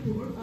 pour eux.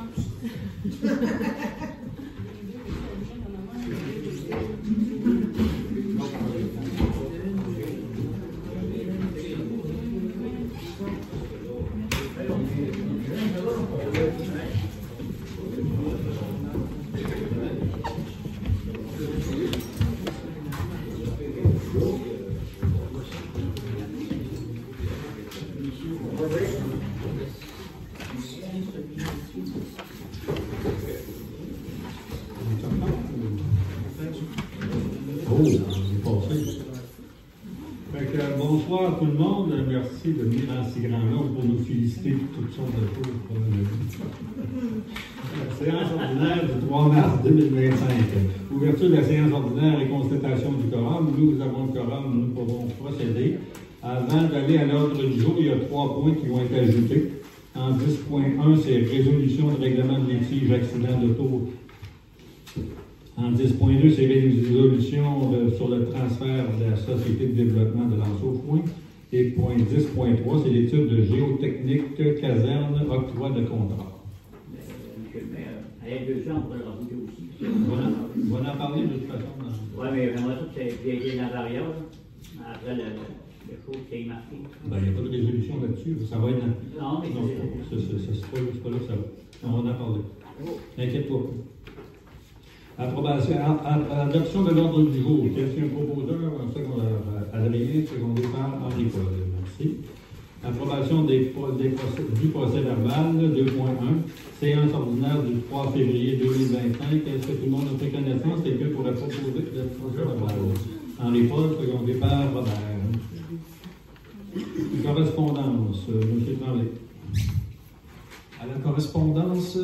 Bonsoir tout le monde, merci de venir en si grand nombre pour nous féliciter de toutes sortes de choses. La séance ordinaire du 3 mars 2025. Ouverture de la séance ordinaire et constatation du quorum. Nous avons le quorum, nous pourrons procéder. Avant d'aller à l'ordre du jour, il y a 3 points qui vont être ajoutés. En 10.1, c'est résolution de règlement de litige accident d'auto. En 10.2, c'est résolution sur le transfert de la Société de développement de l'Anse-au-Foin. Et point 10.3, c'est l'étude de géotechnique, caserne, octroi de contrat. Monsieur le maire, avec 200, on pourrait le rajouter aussi. On va en parler de toute façon. Oui, mais j'aimerais ça que ça ait été dans l'arrière, après le chose qui est marqué. Ben, il n'y a pas de résolution là-dessus. Ça va être dans... Non, mais c'est pas là que ça va. On va en parler. Inquiète-toi pas. Adoption de l'ordre du jour. Quelqu'un proposeur, Adrien, secondé par Henri-Paul. Merci. Approbation du procès verbal 2.1. Séance ordinaire du 3 février 2025. Est-ce que tout le monde a pris connaissance? Quelqu'un pourrait proposer le procès verbal? Henri-Paul, secondé par Robert. Correspondance, M. Tremblay. À la correspondance,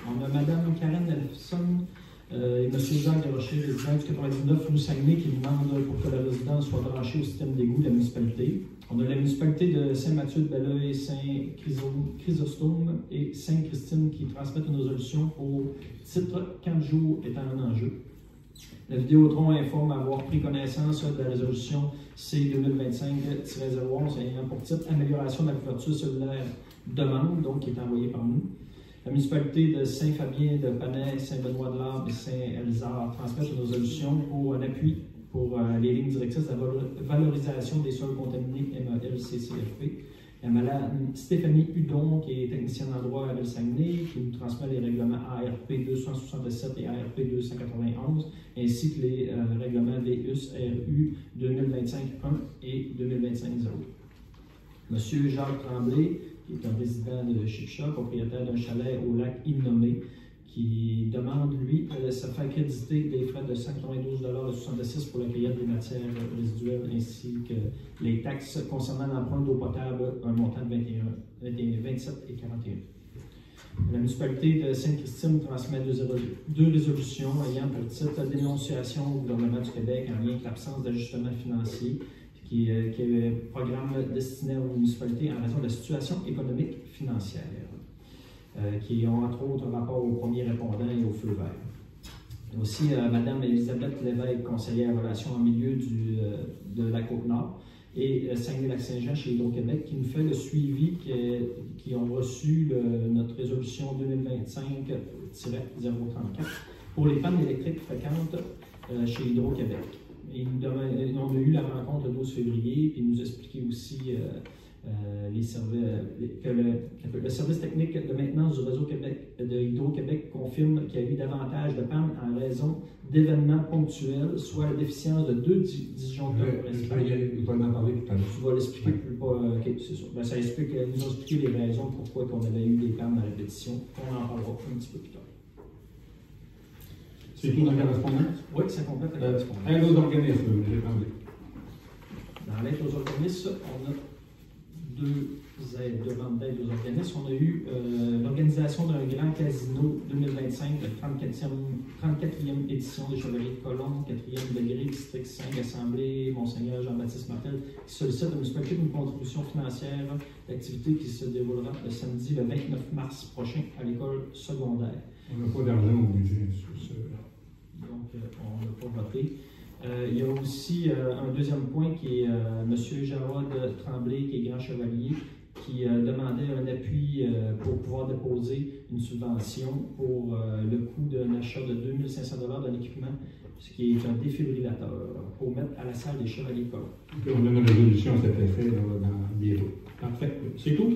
on a Mme Karen Elfson et M. Jacques Desrochers, résident du 99 Rue Saguenay, qui demandent pour que la résidence soit branchée au système d'égout de la municipalité. On a la municipalité de Saint-Mathieu-de-Belleuil, Saint-Chrysostome et Sainte-Christine qui transmettent une résolution au titre 4 jours étant un enjeu. La Vidéotron informe avoir pris connaissance de la résolution C-2025-011 ayant pour titre Amélioration de la couverture cellulaire demande, donc qui est envoyée par nous. La municipalité de Saint-Fabien, de Panay, Saint-Benoît-de-l'Arbre et Saint-Elzard transmettent une résolution pour un appui pour les lignes directrices de la valorisation des sols contaminés MEL-CCFP. Il y a Mme Stéphanie Hudon, qui est technicienne en droit à Ville-Saguenay, qui nous transmet les règlements ARP 267 et ARP 291, ainsi que les règlements VUS-RU 2025-1 et 2025-0. Monsieur Jacques Tremblay, qui est un résident de Chipcha, propriétaire d'un chalet au lac Innomé, qui demande, lui, se faire créditer des frais de 192,66 $ pour la cueillette des matières résiduelles ainsi que les taxes concernant l'emprunt d'eau potable, un montant de 27,41 $. La municipalité de Sainte-Christine transmet deux résolutions ayant pour titre dénonciation au gouvernement du Québec en lien avec l'absence d'ajustement financier qui est un programme destiné aux municipalités en raison de la situation économique financière, qui ont entre autres rapport au premier répondant et au feu vert. Aussi, Mme Elisabeth Lévesque, conseillère en relations en milieu de la Côte-Nord, et Saguenay-Lac-Saint-Jean chez Hydro-Québec, qui nous fait le suivi, qui ont reçu notre résolution 2025-034 pour les pannes électriques fréquentes chez Hydro-Québec. On a eu la rencontre le 12 février, puis nous expliquer aussi que le service technique de maintenance du réseau de Hydro-Québec confirme qu'il y a eu davantage de pannes en raison d'événements ponctuels, soit la déficience de 2 disjoncteurs principaux. Il va en parler tout à l'heure. Tu vas l'expliquer plus pas. Ok, c'est sûr. Ben, ça explique, nous a expliqué les raisons pourquoi on avait eu des pannes à répétition. On en parlera un petit peu plus tard. C'est tout dans la correspondance? Oui, ça complète la correspondance. Aide aux organismes, j'ai parlé. Dans l'aide aux organismes, on a deux demandes d'aide aux organismes. On a eu l'organisation d'un grand casino 2025, la 34e édition des Chevaliers de Colombe, 4e degré, district 5, Assemblée, Monseigneur Jean-Baptiste Martel, qui sollicite la municipalité une contribution financière d'activité qui se déroulera le samedi le 29 mars prochain à l'école secondaire. On n'a pas d'argent au budget sur ça. Donc, on n'a pas voté. Il y a aussi un deuxième point qui est M. Jarod Tremblay, qui est grand chevalier, qui demandait un appui pour pouvoir déposer une subvention pour le coût d'un achat de 2500 $ d'un équipement, ce qui est un défibrillateur pour mettre à la salle des Chevaliers Colons. On a une résolution à cet effet là, dans le bureau. Parfait. C'est tout?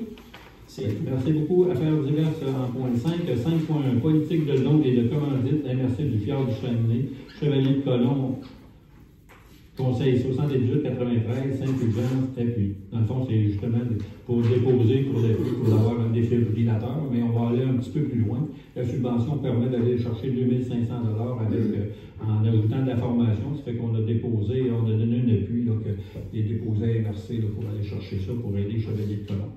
Merci beaucoup. Affaires diverses en point 5. 5.1. Politique de dons et de commandite MRC du Fjord du Châtenay, Chevalier de Colomb, Conseil 78-93, Saint-Fulgence, appui. Dans le fond, c'est justement pour déposer, pour avoir un défibrillateur, mais on va aller un petit peu plus loin. La subvention permet d'aller chercher 2500 $ avec, en ajoutant de la formation. Ça fait qu'on a déposé, on a donné un appui là, qui est déposé à MRC là, pour aller chercher ça, pour aider les Chevaliers de Colomb.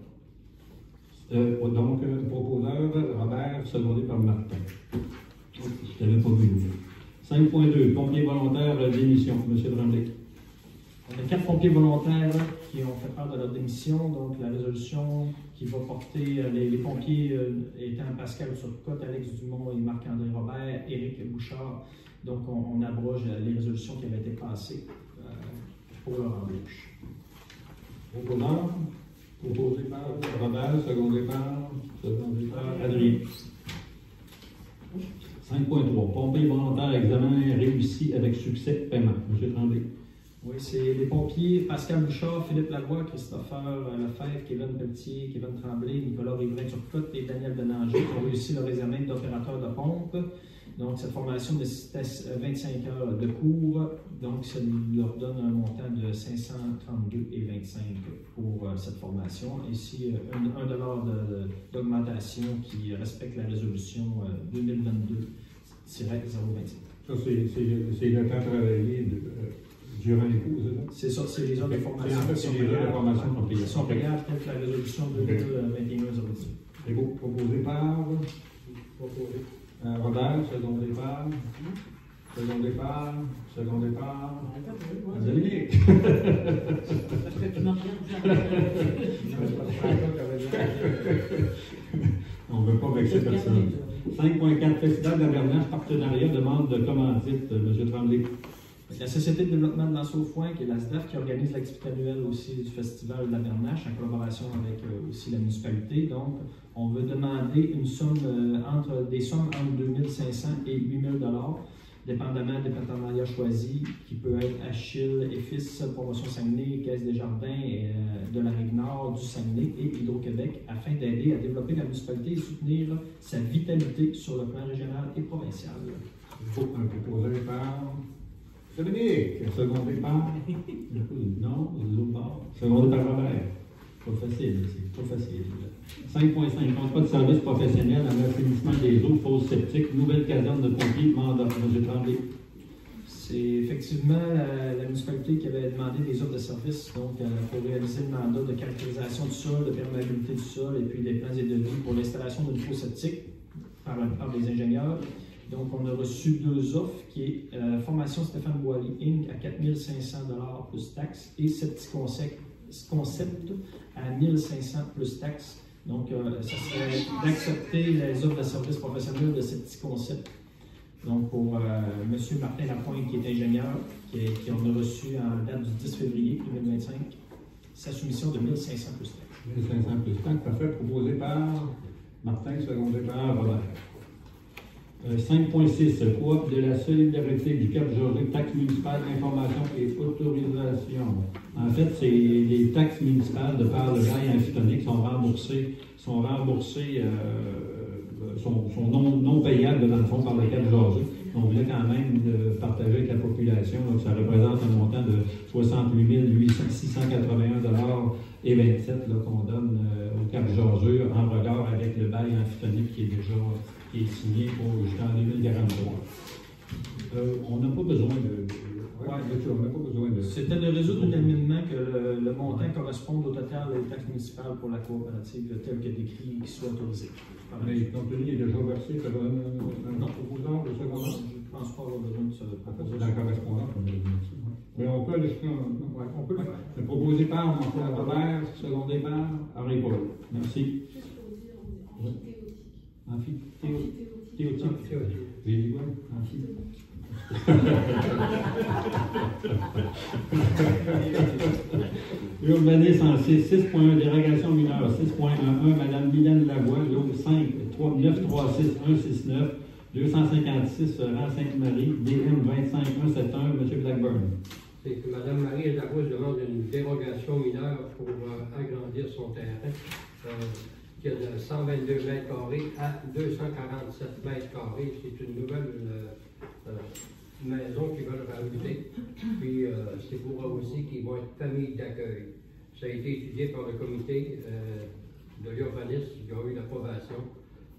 Donc, proposeur, Robert, secondé par Martin. Je n'avais pas vu. 5.2, pompiers volontaires d'émission. M. Tremblay. On a 4 pompiers volontaires qui ont fait part de leur démission. Donc, la résolution qui va porter les pompiers étant Pascal Turcotte, Alex Dumont et Marc-André Robert, Éric Bouchard. Donc, on abroge les résolutions qui avaient été passées pour leur embauche. Proposeur, proposé par Robert, secondé par Adrien. 5.3. Pompiers volontaires, examen réussi avec succès, paiement. M. Tremblay. Oui, c'est les pompiers Pascal Bouchard, Philippe Lavoie, Christopher Lefebvre, Kevin Pelletier, Kevin Tremblay, Nicolas Riverain-Turcotte et Daniel Benanger qui ont réussi leur examen d'opérateur de pompe. Donc, cette formation nécessitait 25 heures de cours. Donc, ça leur donne un montant de 532,25 pour cette formation. Ici, $1 d'augmentation qui respecte la résolution 2022-025. Ça, c'est le temps travaillé durant les cours, c'est ça? C'est les heures de formation. En fait, c'est les heures de formation qui sont payables, telles que la résolution 2021-018. C'est beau. Proposé par Robert, secondé par Dominique. Parce que tu m'as On ne veut pas vexer personne. 5.4. Festival d'Avernage, partenariat, demande de commandite. M. Tremblay. La Société de développement de Lanceau-Foin, qui est la SDAF, qui organise l'activité annuelle aussi du Festival de la Bernache en collaboration avec aussi la municipalité. Donc, on veut demander une somme des sommes entre 2500 et 8000 $, dépendamment des partenariats choisis, qui peut être Achille et Fils, Promotion Saguenay, Caisse des Jardins de la Rive-Nord, du Saguenay et Hydro-Québec, afin d'aider à développer la municipalité et soutenir sa vitalité sur le plan régional et provincial. Un proposé par Dominique, secondé par non, l'autre bord. Secondé par Robert. Pas facile, c'est pas facile. 5.5. Contrat de service professionnel en assainissement des eaux, fosse septique, nouvelle caserne de pompiers, mandat. M. Tremblay. C'est effectivement la municipalité qui avait demandé des offres de services donc, pour réaliser le mandat de caractérisation du sol, de perméabilité du sol et puis des plans et devis pour l'installation d'une fosse septique par des ingénieurs. Donc, on a reçu 2 offres qui est Formation Stéphane Boily Inc. à 4500 $ plus taxes et Septic Concept à 1500 plus taxes. Donc, ça serait d'accepter les offres de services professionnels de Septic Concept. Donc, pour M. Martin Lapointe, qui est ingénieur, qui en a reçu en date du 10 février 2025, sa soumission de 1500 plus taxes. 1500 plus taxes, parfait, proposé par Martin, secondé par Robert. 5.6. Coop de la solidarité du Cap-Georges, taxes municipales, information et autorisation. En fait, c'est les taxes municipales de par le bail amphitonique sont remboursées, sont non payables dans le fond par le Cap-Georges. On voulait quand même partager avec la population. Donc, ça représente un montant de 68 681 $ et 27 qu'on donne au Cap-Georges en regard avec le bail amphitonique qui est signé jusqu'en 2043. On n'a pas besoin de... on n'a pas besoin de... C'était de résoudre unanimement que le montant corresponde au total des taxes municipales pour la coopérative tel que décrit qui soit autorisé. Mais compte tenu, il est déjà versé, ça va un proposant, le second. Je ne pense pas avoir besoin de ça. C'est dans la correspondance qu'on a dit. Mais on peut aller jusqu'à... on peut le faire. C'est proposé par Robert, secondé par Henri Paul. Merci. Amphithéotique. J'ai dit quoi? Urbanisme en 6.1, dérogation mineure, 6.11, Mme Mylène Lavoie, lot 5, 936 169, 256, rang Sainte-Marie, DM 25171, M. Blackburn. C'est que Mme Marie Lavoie demande une dérogation mineure pour agrandir son terrain, qui est de 122 mètres carrés à 247 mètres carrés. C'est une nouvelle maison qu'ils veulent rajouter. Puis c'est pour eux aussi qu'ils vont être famille d'accueil. Ça a été étudié par le comité de l'urbanisme, qui a eu l'approbation.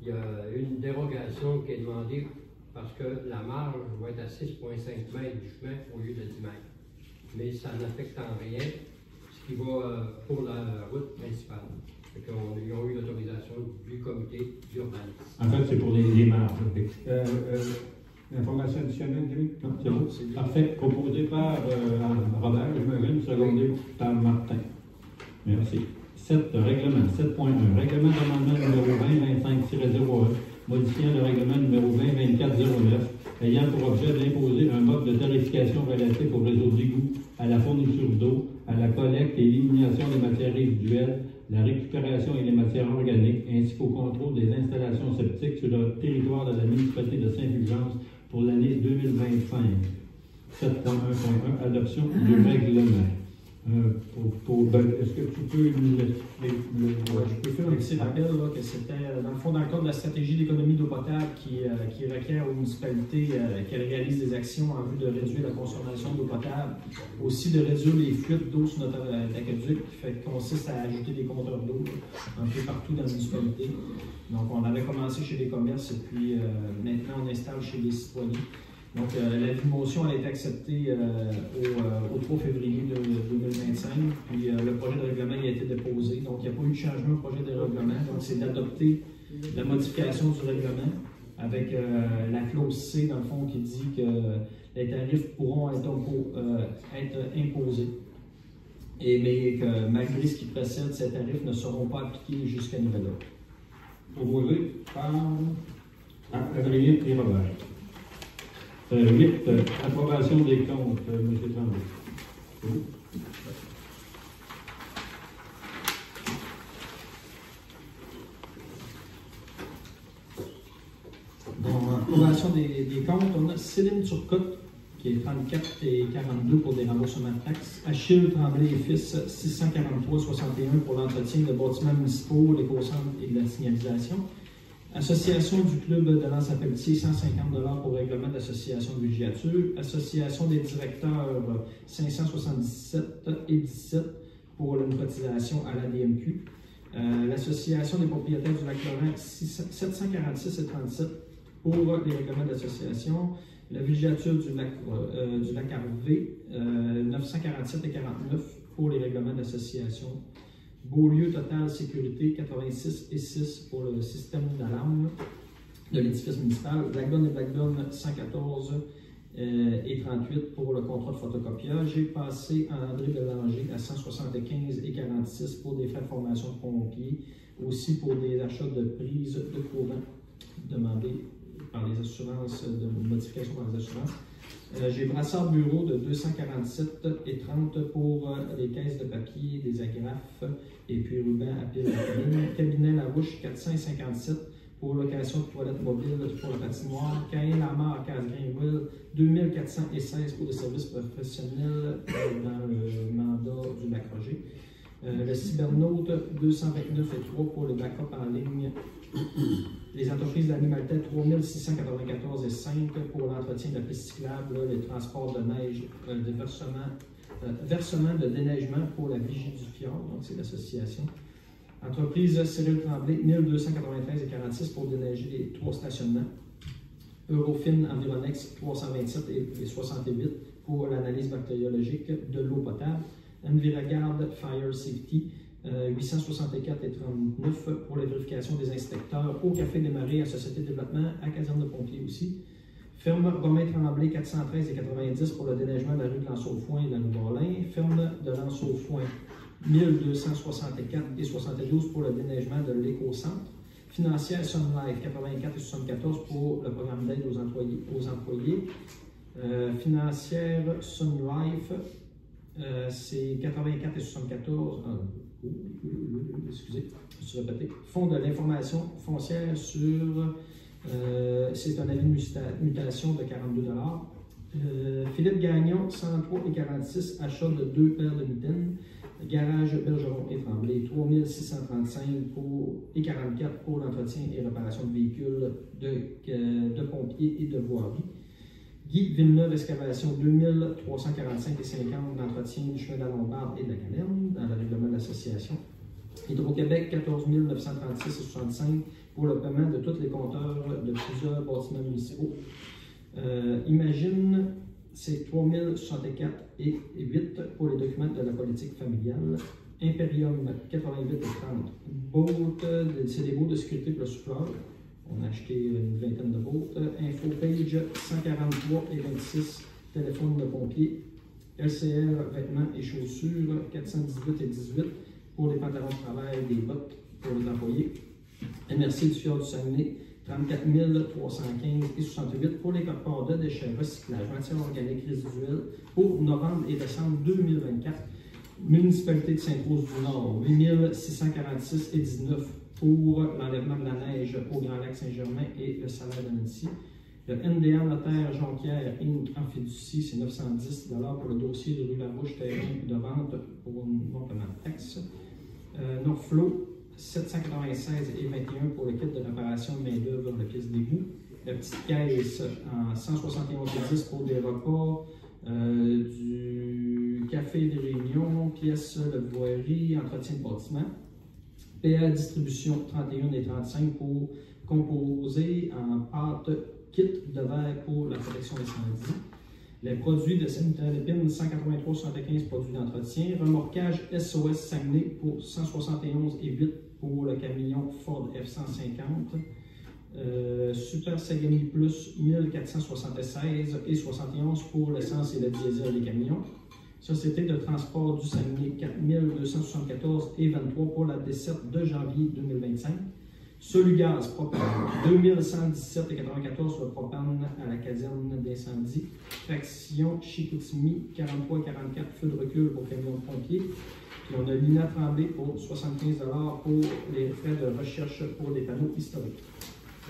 Il y a une dérogation qui est demandée parce que la marge va être à 6,5 mètres du chemin au lieu de 10 mètres. Mais ça n'affecte en rien ce qui va pour la route principale. Ils ont eu l'autorisation du comité d'urbanisme. En fait, c'est pour les marges. Information additionnelle, Jimmy? Non, c'est bon. Parfait. Proposé par Robert, j'imagine, secondé par Martin. Merci. 7, règlement 7.1. Règlement d'amendement numéro 2025-01, modifiant le règlement numéro 2024-09, ayant pour objet d'imposer un mode de tarification relatif au réseau d'égouts, à la fourniture d'eau, à la collecte et élimination des matières résiduelles, la récupération et les matières organiques, ainsi qu'au contrôle des installations septiques sur le territoire de la municipalité de Saint-Fulgence pour l'année 2025. 7.1.1, adoption du règlement. Est-ce que tu peux je peux faire un petit rappel là, que c'était, dans le fond, dans le cadre de la stratégie d'économie d'eau potable qui requiert aux municipalités qu'elles réalisent des actions en vue de réduire la consommation d'eau potable, aussi de réduire les fuites d'eau sur notre aqueduc, qui consiste à ajouter des compteurs d'eau un peu partout dans la municipalité. Donc, on avait commencé chez les commerces et puis maintenant, on installe chez les citoyens. Donc, la motion a été acceptée au 3 février 2025, puis le projet de règlement a été déposé. Donc, il n'y a pas eu de changement au projet de règlement. Donc, c'est d'adopter la modification du règlement avec la clause C, dans le fond, qui dit que les tarifs pourront être imposés. Mais que malgré ce qui précède, ces tarifs ne seront pas appliqués jusqu'à nouvel ordre. Proposé par Adrien et Robert. 8, approbation des comptes, M. Tremblay. Bon, approbation des comptes, on a Céline Turcotte, qui est 34 et 42 pour des remboursements de taxes. Achille Tremblay et fils, 643,61 pour l'entretien de bâtiments municipaux, l'éco-centre et de la signalisation. Association du club de Lens-Pelletier, 150 $ pour règlement d'association de villégiature. Association des directeurs, 577 et 17 pour une cotisation à la DMQ. L'Association des propriétaires du Lac-Laurent, 746 et 37 pour les règlements d'association. La villégiature du lac Harvey, 947 et 49 pour les règlements d'association. Beaulieu Total Sécurité, 86 et 6 pour le système d'alarme de l'édifice municipal. Blackburn et Blackburn, 114 et 38 pour le contrat de photocopiage. J'ai passé à André Bélanger à 175 et 46 pour des frais de formation de pompiers, aussi pour des achats de prises de courant demandés par les assurances, de modification par les assurances. J'ai Brassard Bureau de 247 et 30 pour les caisses de papier, des agrafes et puis ruban à pile à Cabinet Larouche, 457 pour location de toilettes mobiles pour la patinoire. Caïn Lamar à Casgrain-Will, 2416 pour des services professionnels dans le mandat du Lac-Roger. Le Cybernaute, 229 et 3 pour le backup en ligne. Les entreprises d'Animaltais, 3694 et 5 pour l'entretien de la piste cyclable, les transports de neige, le versement de déneigement pour la vigie du fjord, donc c'est l'association. Entreprise Cyril Tremblay, 1293 et 46 pour déneiger les 3 stationnements. Eurofin Environex, 327 et 68 pour l'analyse bactériologique de l'eau potable. Enviragard Fire Safety, 864 et 39 pour la vérification des inspecteurs au Café des Marais, à Société de développement, à Caserne de pompiers aussi. Ferme Romain Tremblay, 413 et 90 pour le déneigement de la rue de Lanceau-Foin et de la rue Borlin. Ferme de Lanceau-Foin, 1264 et 72 pour le déneigement de l'éco-centre. Financière Sun Life, 84 et 74 pour le programme d'aide aux employés. Financière Sun Life, c'est 84 et 74. Excusez, je me suis répété. Fonds de l'information foncière sur. C'est un avis de mutation de 42 $. Philippe Gagnon, 103 et 46, achat de 2 paires de mitaines. Garage Bergeron et Tremblay, 3635 et 44 pour l'entretien et réparation de véhicules de pompiers et de voirie. Guy Villeneuve Excavation, 2345 et 50, l'entretien du chemin de la Lombarde et de la Canerne, dans le règlement de l'association. Hydro-Québec, 14 936 et 65 pour le paiement de tous les compteurs de plusieurs bâtiments municipaux. Imagine, c'est 3064 et 8 pour les documents de la politique familiale. Imperium, 88 et 30. Boat, c'est des baux de sécurité pour le souffleur. On a acheté une vingtaine de boats. Infopage, 143 et 26, téléphone de pompiers. LCR, vêtements et chaussures, 418 et 18 pour les pantalons de travail, des bottes pour les employés. MRC du Fjord du Saguenay, 34 315 et 68 pour les quotes-parts de déchets, recyclage, matières organiques résiduelles pour novembre et décembre 2024. Municipalité de Sainte-Rose-du-Nord, 8 646 et 19 pour l'enlèvement de la neige au Grand Lac Saint-Germain et le salaire de Nancy. Le NDA Notaire Jonquière Inc. en fiducie, c'est 910 $ pour le dossier de rue Larouche, terrain de vente pour non-paiement de taxes. Norflo, 796 et 21 pour le kit de réparation de main-d'œuvre dans la pièce d'égout. La petite caisse en 171 et 10 pour des repas, du café de réunion, pièces de voirie, entretien de bâtiment. PA Distribution 31 et 35 pour composer en pâte kit de verre pour la protection incendie. Les produits de sanitaire d'épines, 183,75 produits d'entretien. Remorquage SOS Saguenay pour 171 et 8 pour le camion Ford F-150. Super Sagami Plus, 1476 et 71 pour l'essence et le diesel des camions. Société de transport du Saguenay, 4274 et 23 pour la desserte de janvier 2025. Solugaz propane, 2117 et 94 le propane à la caserne d'incendie. Traction Chicoutimi, 43 et 44 feux de recul pour camions de pompiers. Puis on a Lina Tremblay pour 75 $ pour les frais de recherche pour des panneaux historiques.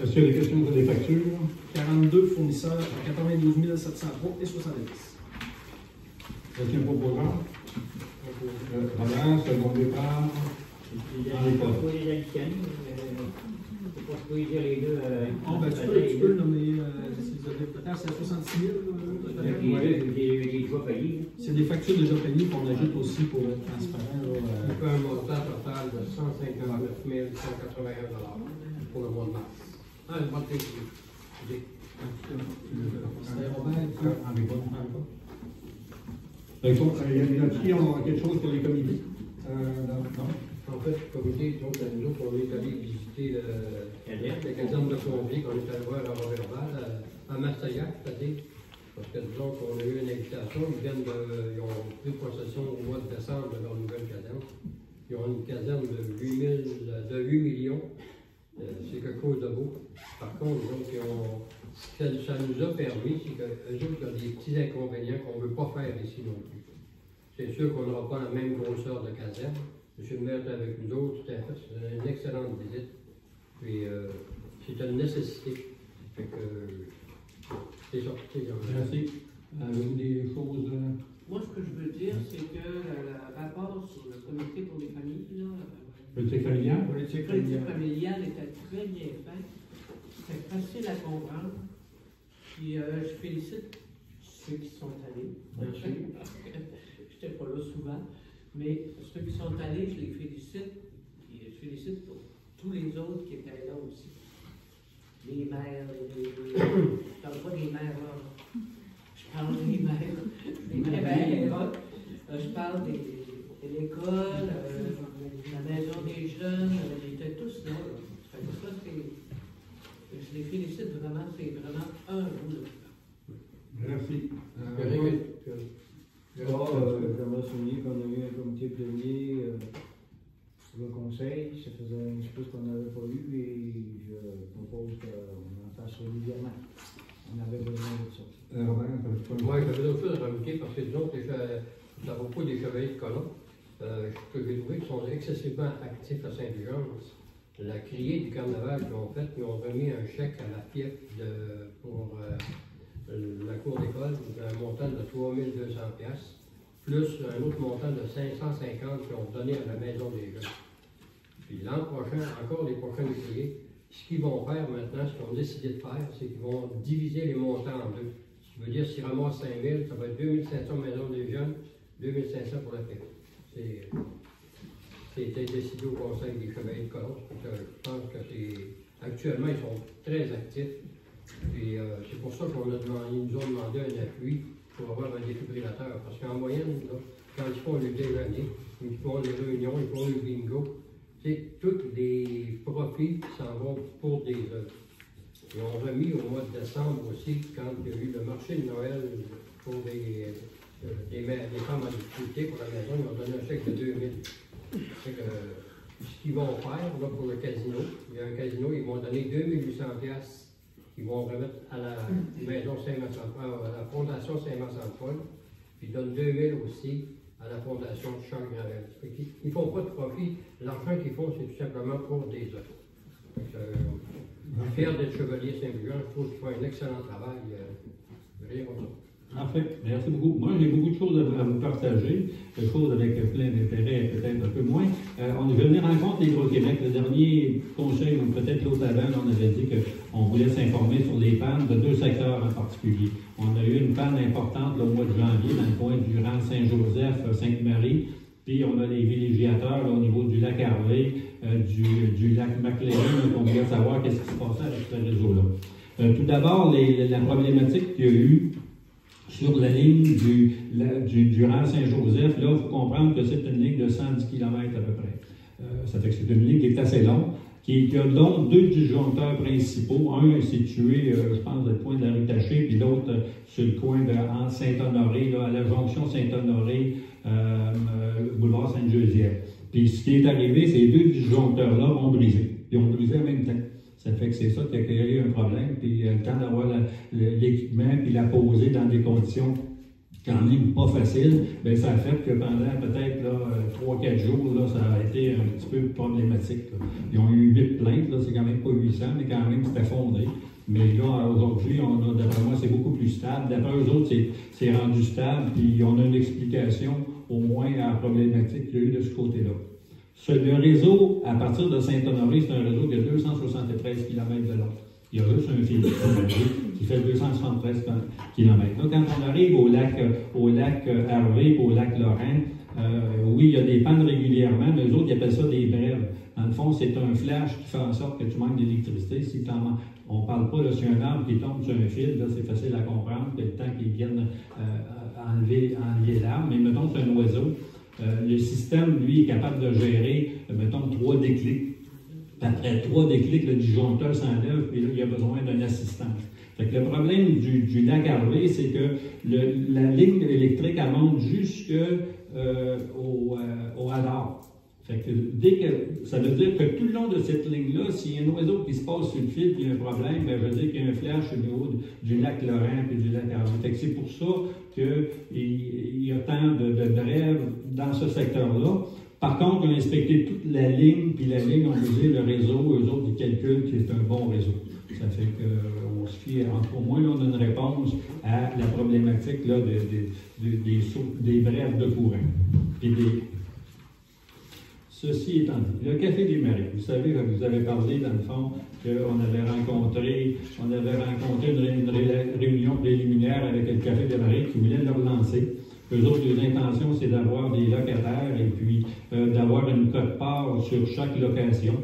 Est-ce qu'il y a des questions sur les factures? 42 fournisseurs à 92 703 et 70. Est-ce qu'il y a un proposant? Robert, second départ. Il faut pas les additionner. Il faut pas squeezer les deux. Tu peux le nommer, peut-être c'est à 66 000. Les choix payés. C'est des factures déjà payées qu'on ajoute aussi pour être transparent. On fait un montant total de 159 181 $ pour le mois de mars. Le mois de février. C'était Robert. Y a-t-il quelque chose pour les comités? Non. En fait, le comité, donc, nous autres, on est allé visiter la caserne de pompiers qu'on est allé voir à Robert-Val, à Marseillac, c'est-à-dire, parce que disons qu'on a eu une invitation, ils ont pris possession au mois de décembre de leur nouvelle caserne. Ils ont une caserne de 8 millions, c'est quelque chose de beau. Par contre, donc, ça nous a permis, c'est qu'eux autres, il y a des petits inconvénients qu'on ne veut pas faire ici non plus. C'est sûr qu'on n'aura pas la même grosseur de caserne. M. le maire est avec nous autres, c'était une excellente visite. Puis, c'est une nécessité. Fait que, c'est ça. Merci. Avez-vous des choses? Moi, ce que je veux dire, c'est que le rapport sur le comité pour les familles, Politique familiale? politique familiale était très bien fait. C'était facile à comprendre. Puis, je félicite ceux qui sont allés. Merci. Je n'étais pas là souvent. Mais ceux qui sont allés, je les félicite. Et je félicite pour tous les autres qui étaient là aussi. Les maires, je ne parle pas des maires là. Je parle des maires. Je parle de l'école, la maison des jeunes, ils étaient tous là. Ça, je les félicite vraiment, c'est vraiment un bout. Merci. J'aimerais souligner qu'on a eu un comité plénier sur le conseil. Ça faisait un petit peu ce qu'on n'avait pas eu et je propose qu'on en fasse régulièrement. On avait besoin de ça. Moi, j'avais d'autres choses à rajouter parce que disons que à propos des chevaliers de colon, que j'ai trouvé qu'ils sont excessivement actifs à Saint-Fulgence. La criée du carnaval qu'ils ont fait, ils ont remis un chèque à la FIEP pour la cour d'école d'un montant de 3 200 $, plus un autre montant de 550 qu'ils ont donné à la maison des jeunes. Puis l'an prochain, encore les prochains criers, ce qu'ils vont faire maintenant, ce qu'ils ont décidé de faire, c'est qu'ils vont diviser les montants en deux. Ce qui veut dire, s'ils ramassent 5 000, ça va être 2 500 maisons des jeunes, 2 500 pour la FIEP. C'était décidé au Conseil des chevaliers de colon. Je pense que actuellement, ils sont très actifs. Et c'est pour ça qu'on ils nous ont demandé un appui pour avoir un défibrillateur. Parce qu'en moyenne, là, quand ils font le déjeuner, ils font les réunions, ils font le bingo, tous les profits s'en vont pour des œuvres. Ils ont remis au mois de décembre aussi, quand il y a eu le marché de Noël pour des femmes en difficulté pour la maison, ils ont donné un chèque de 2 000. Ce qu'ils vont faire là, pour le casino, il y a un casino, ils vont donner 2 800 $, qu'ils vont remettre à la maison Saint-Vincent-de-Paul, à la fondation Saint-Vincent-de-Paul, puis ils donnent 2 000 aussi à la fondation Charles Gravel. Ils ne font pas de profit, l'argent qu'ils font, c'est tout simplement pour des œuvres. Fier d'être chevalier Saint-Fulgence, je trouve qu'ils font un excellent travail, rien comme ça. Parfait, merci beaucoup. Moi, j'ai beaucoup de choses à vous partager, des choses avec plein d'intérêt, peut-être un peu moins. On est venu rencontrer l'Hydro-Québec. Le dernier conseil, ou peut-être l'autre avant, on avait dit qu'on voulait s'informer sur les pannes de 2 secteurs en particulier. On a eu une panne importante au mois de janvier dans le coin du rang Saint-Joseph, Sainte-Marie, puis on a les villégiateurs là, au niveau du lac Harvey, du lac McLaren, on voulait savoir qu'est-ce qui se passait avec ce réseau-là. Tout d'abord, la problématique qu'il y a eu sur la ligne du rang Saint-Joseph, là, il faut comprendre que c'est une ligne de 110 km à peu près. Ça fait que c'est une ligne qui est assez longue, qui a donc 2 disjoncteurs principaux. Un est situé, je pense, dans le coin de la rue Taché, puis l'autre sur le coin de Saint-Honoré, là, à la jonction Saint-Honoré, boulevard Sainte-Geneviève. Puis ce qui est arrivé, ces 2 disjoncteurs-là ont brisé. Ils ont brisé en même temps. Ça fait que c'est ça qui a créé un problème. Puis le temps d'avoir l'équipement puis la poser dans des conditions quand même pas faciles, bien, ça a fait que pendant peut-être 3-4 jours, là, ça a été un petit peu problématique. Là. Ils ont eu 8 plaintes, là, c'est quand même pas 800, mais quand même c'est effondré. Mais là, aujourd'hui, d'après moi, c'est beaucoup plus stable. D'après eux autres, c'est rendu stable, puis on a une explication au moins à la problématique qu'il y a eu de ce côté-là. Le réseau, à partir de Saint-Honoré, c'est un réseau de 273 km de long. Il y a juste un fil qui fait 273 km. Là, quand on arrive au lac Harvey, au lac Lorrain, oui, il y a des pannes régulièrement, mais eux autres, ils appellent ça des brèves. Dans le fond, c'est un flash qui fait en sorte que tu manques d'électricité. On ne parle pas, là, sur un arbre qui tombe sur un fil, là, c'est facile à comprendre, que le temps qu'ils viennent enlever l'arbre. Mais mettons, c'est un oiseau. Le système, lui, est capable de gérer, mettons, 3 déclics. Après 3 déclics, le disjoncteur s'enlève, et là, il y a besoin d'une assistance. Fait que le problème du lac Harvey, c'est que la ligne électrique, elle monte au radar. Fait que ça veut dire que tout le long de cette ligne-là, s'il y a un oiseau qui se passe sur le fil et il y a un problème, bien, je veux dire qu'il y a un flash au niveau du lac Lorrain et du lac Harvey. Fait que c'est pour ça qu'il y a tant de brèves dans ce secteur-là. Par contre, on a inspecté toute la ligne, puis la ligne, on disait le réseau, eux autres, ils calculent que c'est un bon réseau. Ça fait qu'on se fie, au moins, là, on a une réponse à la problématique là, des brèves de courant. Puis ceci étant dit, le Café des Marais, vous savez, vous avez parlé, dans le fond, qu'on avait rencontré une réunion préliminaire avec le Café des Marais qui voulait le relancer. Eux autres, les intentions, c'est d'avoir des locataires et puis d'avoir une cote-part sur chaque location.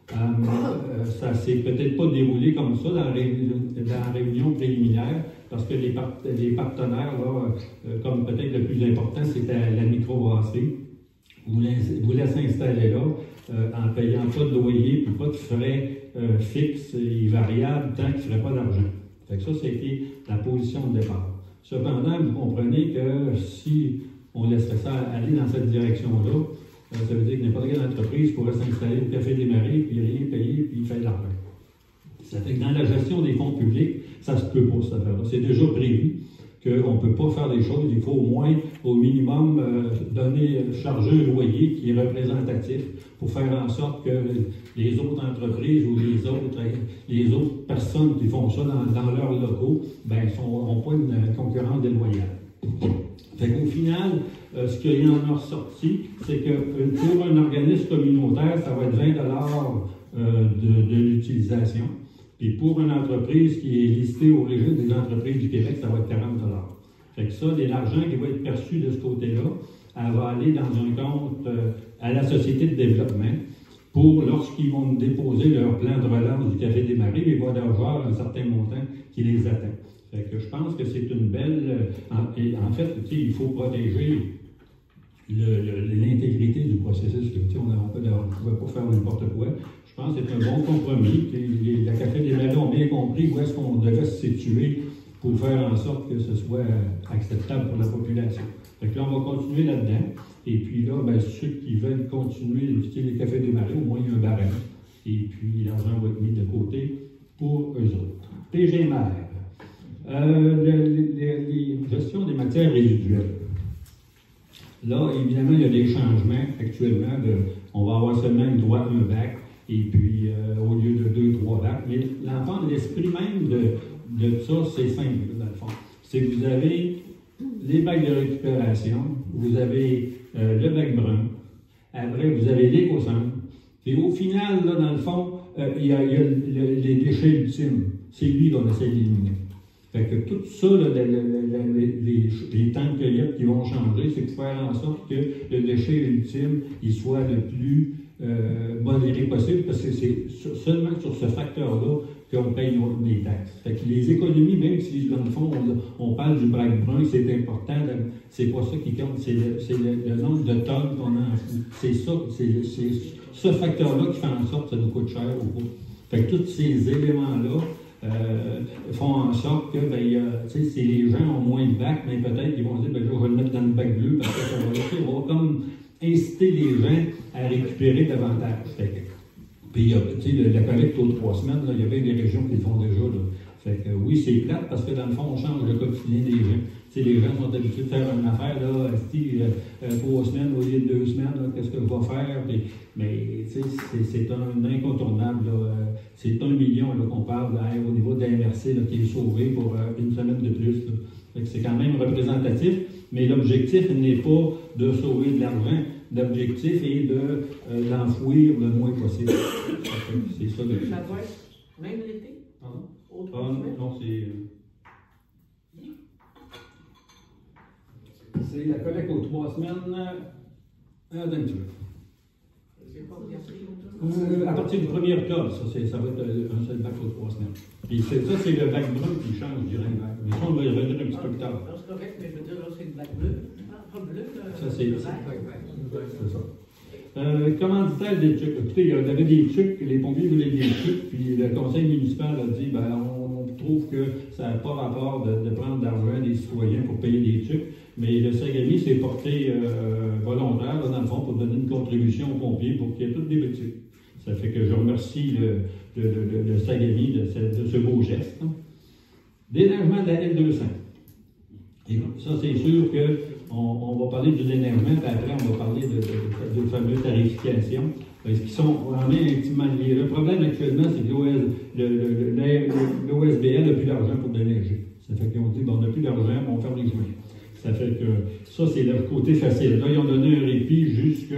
Ça ne s'est peut-être pas déroulé comme ça dans la réunion préliminaire, parce que les partenaires, là, comme peut-être le plus important, c'était la microbrasserie, voulaient s'installer là en ne payant pas de loyer et pas de frais fixes et variables tant qu'ils ne feraient pas d'argent. Fait que ça, c'était la position de départ. Cependant, vous comprenez que si on laisserait ça aller dans cette direction-là, ça veut dire que n'importe quelle entreprise pourrait s'installer au Café des Marais, puis rien payer, puis faire de l'argent. Ça fait que dans la gestion des fonds publics, ça se peut pas, cette affaire-là. C'est déjà prévu qu'on ne peut pas faire des choses, il faut au moins, au minimum, charger un loyer qui est représentatif pour faire en sorte que les autres entreprises ou les autres personnes qui font ça dans leurs locaux n'ont pas une concurrence déloyale. Fait qu'au final, ce qu'il en a ressorti, c'est que pour un organisme communautaire, ça va être 20 de l'utilisation. Puis pour une entreprise qui est listée au régime des entreprises du Québec, ça va être 40 $. Fait que ça, l'argent qui va être perçu de ce côté-là, elle va aller dans un compte à la Société de développement pour, lorsqu'ils vont déposer leur plan de relance du Café des Marais, il va y avoir un certain montant qui les atteint. Fait que je pense que c'est une belle... en fait, il faut protéger l'intégrité du processus. On ne pouvait pas faire n'importe quoi. Je pense que c'est un bon compromis. La Café des Marais ont bien compris où est-ce qu'on devait se situer pour faire en sorte que ce soit acceptable pour la population. Fait que là, on va continuer là-dedans. Et puis là, ceux qui veulent continuer d'utiliser les Cafés des Marais, au moins il y a un barème. Et puis l'argent va être mis de côté pour eux autres. PGMR. Les gestions des matières résiduelles. Là, évidemment, il y a des changements actuellement. On va avoir seulement le droit à un bac, et puis au lieu de 2-3 bacs. Mais l'esprit même de ça, c'est simple, dans le fond. C'est que vous avez les bacs de récupération, vous avez le bac brun, après vous avez l'éco-centre, et au final, là, dans le fond, il y a les déchets ultimes. C'est lui qu'on essaie d'éliminer. Fait que tout ça, là, les temps de cueillette qui vont changer, c'est de faire en sorte que le déchet ultime, il soit le plus modéré possible, parce que c'est seulement sur ce facteur-là qu'on paye les taxes. Fait que les économies, même si dans le fond, on parle du bac brun, c'est important, c'est pas ça qui compte, c'est le nombre de tonnes qu'on a. C'est ça, c'est ce facteur-là qui fait en sorte que ça nous coûte cher au bout. Fait que tous ces éléments-là font en sorte que si les gens ont moins de bacs, mais peut-être qu'ils vont dire je vais le mettre dans le bac bleu parce que ça va comme inciter les gens à récupérer davantage. Puis la collecte aux 3 semaines, il y a bien des régions qui le font déjà. Là. Fait que oui, c'est plate parce que dans le fond, on change le quotidien des gens. Les gens sont habitués de faire une affaire, 3 semaines au lieu de 2 semaines, qu'est-ce que je vais faire? Mais c'est un incontournable. C'est 1 million qu'on parle au niveau de la MRC qui est sauvé pour une semaine de plus. C'est quand même représentatif, mais l'objectif n'est pas de sauver de l'argent. L'objectif est de l'enfouir le moins possible. C'est ça le. Ça va être même l'été? Non, c'est la collecte aux 3 semaines d'un petit peu. À partir du 1er octobre, ça va être un seul bac aux 3 semaines. Puis ça, c'est le bac brun qui change du bac. Mais ça, on va y revenir un petit peu plus tard. C'est correct, mais je veux dire, là, c'est le bac bleu. Pas bleu, ça, c'est ça. Commanditaire des tucs. Écoutez, il y avait des tucs, les pompiers voulaient des tucs, puis le conseil municipal a dit on trouve que ça n'a pas rapport de prendre de l'argent des citoyens pour payer des tucs. Mais le Sagami s'est porté volontaire, là, dans le fond, pour donner une contribution aux pompiers pour qu'il y ait toutes des boutiques. Ça fait que je remercie le Sagami de ce beau geste. Déneigement de la L200. Et ça, c'est sûr qu'on va parler du déneigement, puis après, on va parler de fameuses tarifications, parce qu'ils sont en lien intimement liés. Le problème actuellement, c'est que l'OSBL n'a plus d'argent pour déneiger. Ça fait qu'ils ont dit on n'a plus d'argent, on va faire des chemins. Ça fait que ça, c'est le côté facile. Là, ils ont donné un répit jusqu'à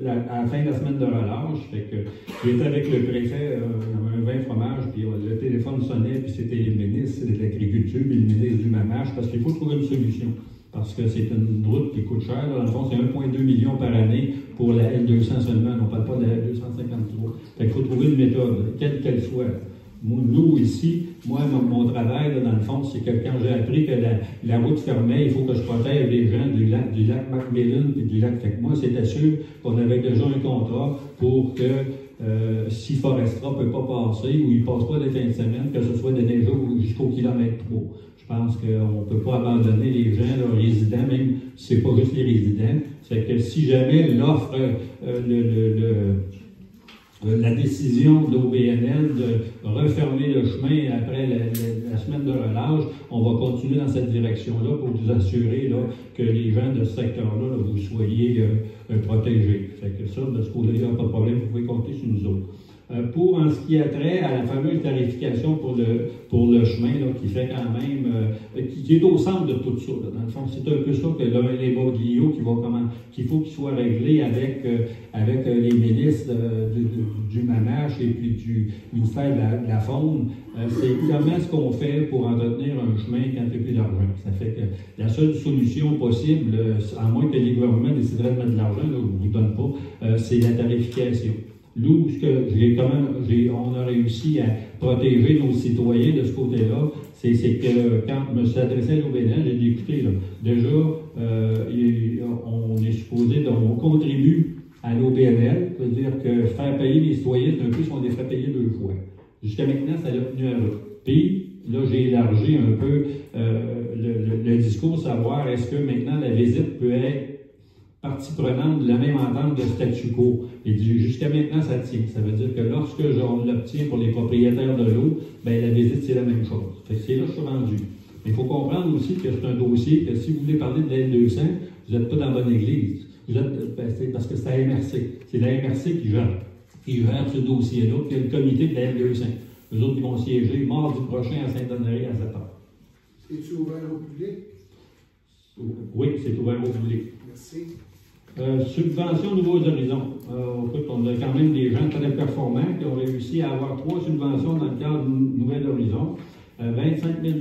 la fin de la semaine de relâche. Fait que j'étais avec le préfet, un vin fromage, puis le téléphone sonnait, puis c'était le ministre de l'Agriculture, puis le ministre du Mamage, parce qu'il faut trouver une solution. Parce que c'est une route qui coûte cher. Là, dans le fond, c'est 1,2 million par année pour la L200 seulement. On ne parle pas de la L253. Fait qu'il faut trouver une méthode, quelle qu'elle soit. Nous, ici, mon travail, là, dans le fond, c'est que quand j'ai appris que la route fermait, il faut que je protège les gens du lac Macmillan et du lac. Fait que moi, c'était sûr qu'on avait déjà un contrat pour que si Forestra ne peut pas passer ou il ne passe pas les fins de semaine, que ce soit déneigé jusqu'au kilomètre 3. Je pense qu'on ne peut pas abandonner les gens, les résidents, même si ce n'est pas juste les résidents. C'est que si jamais l'offre, la décision de l'OBNL de refermer le chemin après la semaine de relâche, on va continuer dans cette direction-là pour vous assurer là, que les gens de ce secteur-là, là, vous soyez protégés. Fait que ça, de ce côté-là, il n'y a pas de problème, vous pouvez compter sur nous autres. Pour en ce qui a trait à la fameuse tarification pour le chemin, là, qui fait quand même, qui est au centre de tout ça. Là. Dans le fond, c'est un peu ça que les Borguillot qu'il faut qu'il soit réglé avec les ministres du Manache et puis du ministère de la Faune. C'est comment est-ce qu'on fait pour entretenir un chemin quand il n'y a plus d'argent. Ça fait que la seule solution possible, à moins que les gouvernements décideraient de mettre de l'argent, là, je ne vous donne pas, c'est la tarification. Nous, on a réussi à protéger nos citoyens de ce côté-là, c'est que quand je me suis adressé à l'OBNL, j'ai dit, écoutez, là, déjà, on est supposé, on contribue à l'OBNL, c'est-à-dire que faire payer les citoyens, d'un plus, on les ferait payer 2 fois. Jusqu'à maintenant, ça l'a tenu à là. Puis, là, j'ai élargi un peu le discours, savoir est-ce que maintenant la visite peut être partie prenante de la même entente de statu quo. Et jusqu'à maintenant, ça tient. Ça veut dire que lorsque on l'obtient pour les propriétaires de l'eau, bien, la visite, c'est la même chose. Fait que c'est là que je suis rendu. Mais il faut comprendre aussi que c'est un dossier que si vous voulez parler de la L200, vous n'êtes pas dans la bonne église. Vous êtes, parce que c'est la MRC. C'est la MRC qui gère ce dossier-là, qui est le comité de la L200. Eux autres, ils vont siéger mardi prochain à Saint-Honoré à 7h. C'est-tu ouvert au public? Oui, c'est ouvert au public. Merci. Subvention Nouveaux Horizons. Écoute, on a quand même des gens très performants qui ont réussi à avoir 3 subventions dans le cadre de Nouvel Horizon. 25 000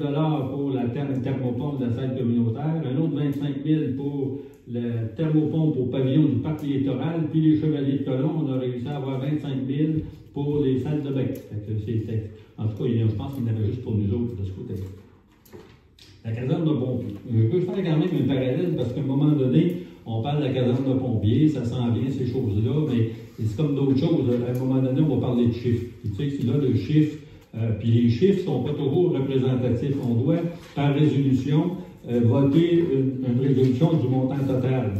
pour la thermopompe de la salle communautaire, un autre 25 000 pour la thermopompe au pavillon du parc littoral, puis les Chevaliers de Colomb, on a réussi à avoir 25 000 pour les salles de bain. En tout cas, je pense qu'il y en avait juste pour nous autres de ce côté-là. La caserne de pompiers. Je peux faire quand même un parallèle parce qu'à un moment donné, on parle de la caserne de pompiers, ça sent bien ces choses-là, mais c'est comme d'autres choses. À un moment donné, on va parler de chiffres. Puis, tu sais, c'est là le chiffre. Puis les chiffres ne sont pas toujours représentatifs. On doit, par résolution, voter une résolution du montant total.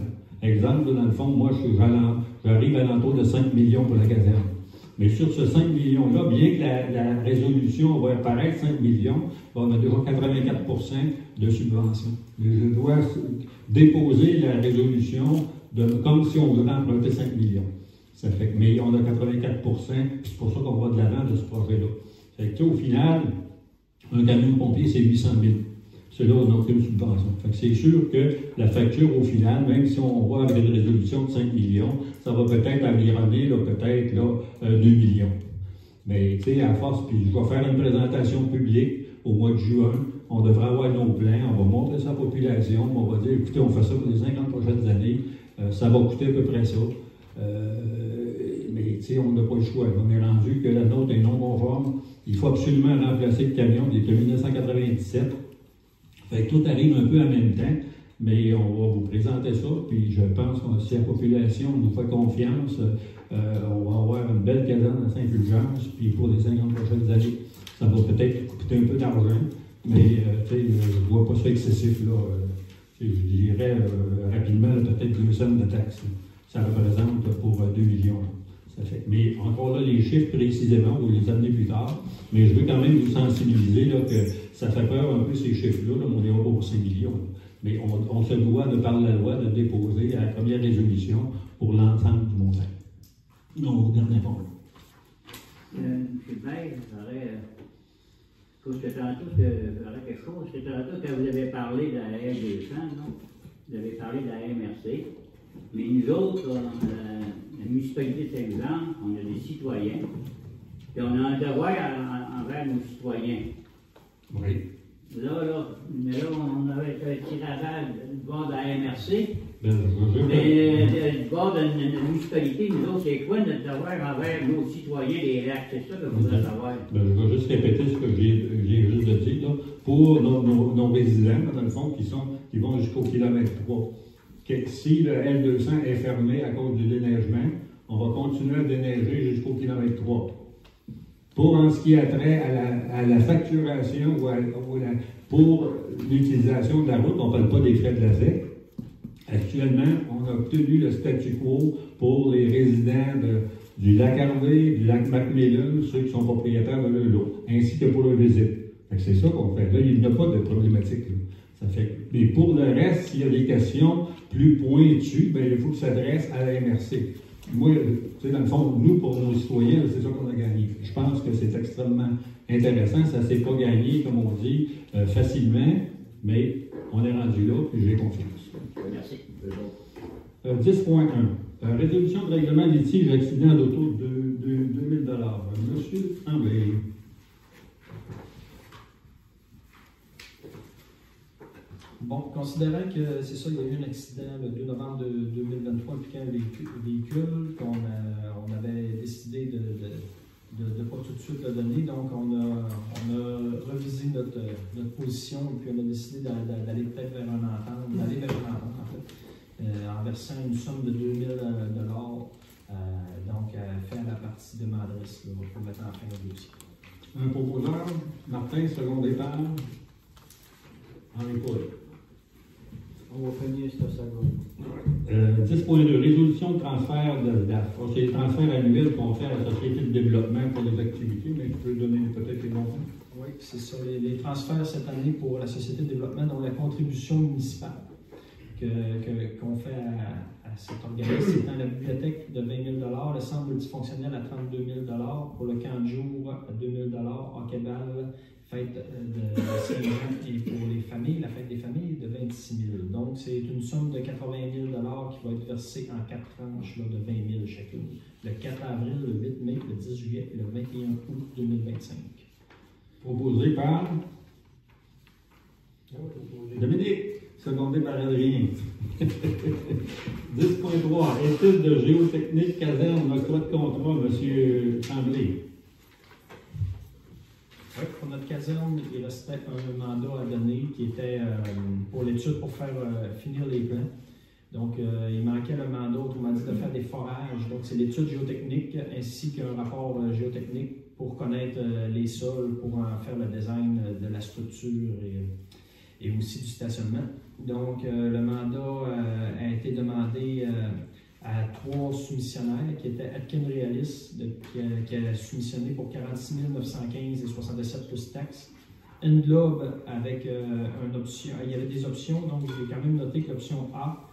Exemple, dans le fond, moi, j'arrive à l'entour de 5 millions pour la caserne. Mais sur ce 5 millions-là, bien que la résolution va apparaître 5 millions, on a déjà 84 de subvention. Je dois déposer la résolution comme si on voulait emprunter 5 millions. Ça fait que, mais on a 84 c'est pour ça qu'on va de l'avant de ce projet-là. Fait que, au final, un camion de pompier, c'est 800 000. Cela, on n'a aucune subvention. Fait que c'est sûr que la facture, au final, même si on va avec une résolution de 5 millions, ça va peut-être environner, peut-être 2 millions. Mais, tu sais, à force, puis je vais faire une présentation publique au mois de juin. On devrait avoir nos plans, on va montrer ça à la population, on va dire, écoutez, on fait ça pour les 50 prochaines années, ça va coûter à peu près ça. Mais, tu sais, on n'a pas le choix. On est rendu que la nôtre est non conforme. Il faut absolument remplacer le camion, il est de 1997. Fait que tout arrive un peu en même temps, mais on va vous présenter ça, puis je pense que si la population nous fait confiance, on va avoir une belle caserne à Saint-Fulgence, puis pour les 50 prochaines années, ça va peut-être coûter un peu d'argent, mais je ne vois pas ça excessif, là. Je dirais rapidement, peut-être 2 cents de taxes. Ça représente pour 2 millions. Ça fait. Mais encore là, les chiffres précisément, on va les amener plus tard. Mais je veux quand même vous sensibiliser là, que ça fait peur un peu ces chiffres-là. Là, on est au 5 millions. Mais on se doit, de par la loi, de déposer la première résolution pour l'ensemble du montant. Donc, dernier point. M. le maire, j'aurais quelque chose. C'est tantôt quand vous avez parlé de la L200, non? Vous avez parlé de la MRC. Mais nous autres, la municipalité de Saint-Jean, on a des citoyens. Et on a un devoir envers nos citoyens. Oui. Là, on avait un tirage du bord de la MRC. Mais du bord de la municipalité, nous autres, c'est quoi notre devoir envers nos citoyens des lacs? C'est ça que je voudrais savoir. Je vais juste répéter ce que j'ai juste de dire. Là. Pour nos résidents, dans le fond, qui vont jusqu'au kilomètre 3. Si le L200 est fermé à cause du déneigement, on va continuer à déneiger jusqu'au kilomètre 3. Pour en ce qui a trait à la facturation pour l'utilisation de la route, on ne parle pas des frais de la ZEC. Actuellement, on a obtenu le statu quo pour les résidents du lac Harvey, du lac Macmillan, ceux qui sont propriétaires de leur lot, ainsi que pour leur visite. Fait que c'est ça qu'on fait. Là, il n'y a pas de problématique. Là. Ça fait. Mais pour le reste, s'il y a des questions plus pointues, ben, il faut que ça s'adresse à la MRC. Moi, tu sais, dans le fond, nous, pour nos citoyens, c'est ça qu'on a gagné. Je pense que c'est extrêmement intéressant. Ça ne s'est pas gagné, comme on dit, facilement, mais on est rendu là, puis j'ai confiance. Merci. 10.1. Résolution de règlement litige accident d'auto de 2000 $. Monsieur Tremblay. Bon, considérant que c'est ça, il y a eu un accident le 2 novembre 2023 impliquant un véhicule, qu'on on avait décidé de ne pas tout de suite le donner, donc on a revisé notre position et puis on a décidé d'aller peut-être vers un entente, en fait, en versant une somme de 2000 $, donc faire la partie de m'adresse pour mettre en fin au dossier. Un proposeur, Martin, secondé par Henri Paul. On va finir cette seconde. 10.2. Résolution de transfert de DAF. C'est les transferts annuels qu'on fait à la Société de développement pour les activités, mais tu peux donner peut-être les montants. Oui, c'est ça. Les transferts cette année pour la Société de développement, dont la contribution municipale qu'on fait à cet organisme, c'est dans la bibliothèque de 20 000 $, le centre multifonctionnel à 32 000 $, pour le camp de jour à 2 000 $, Hockeball, fête de Saint-Jean et pour les familles, la fête des familles de 26 000 $. Donc, c'est une somme de 80 000 $ qui va être versée en 4 tranches là, de 20 000 chacune. Le 4 avril, le 8 mai, le 10 juillet et le 21 août 2025. Proposé par Dominique, secondé par Adrien. 10.3. Étude de géotechnique caserne, octroi de contrat, M. Tremblay. Oui, pour notre caserne, il restait un mandat à donner qui était pour l'étude pour faire finir les plans. Donc, il manquait le mandat, autrement dit, de faire des forages. Donc, c'est l'étude géotechnique ainsi qu'un rapport géotechnique pour connaître les sols, pour en faire le design de la structure et aussi du stationnement. Donc, le mandat a été demandé à 3 soumissionnaires qui étaient Atkin Realis, qui a soumissionné pour 46 915 et 67 plus taxes. Englobe avec une option, il y avait des options, donc j'ai quand même noté que l'option A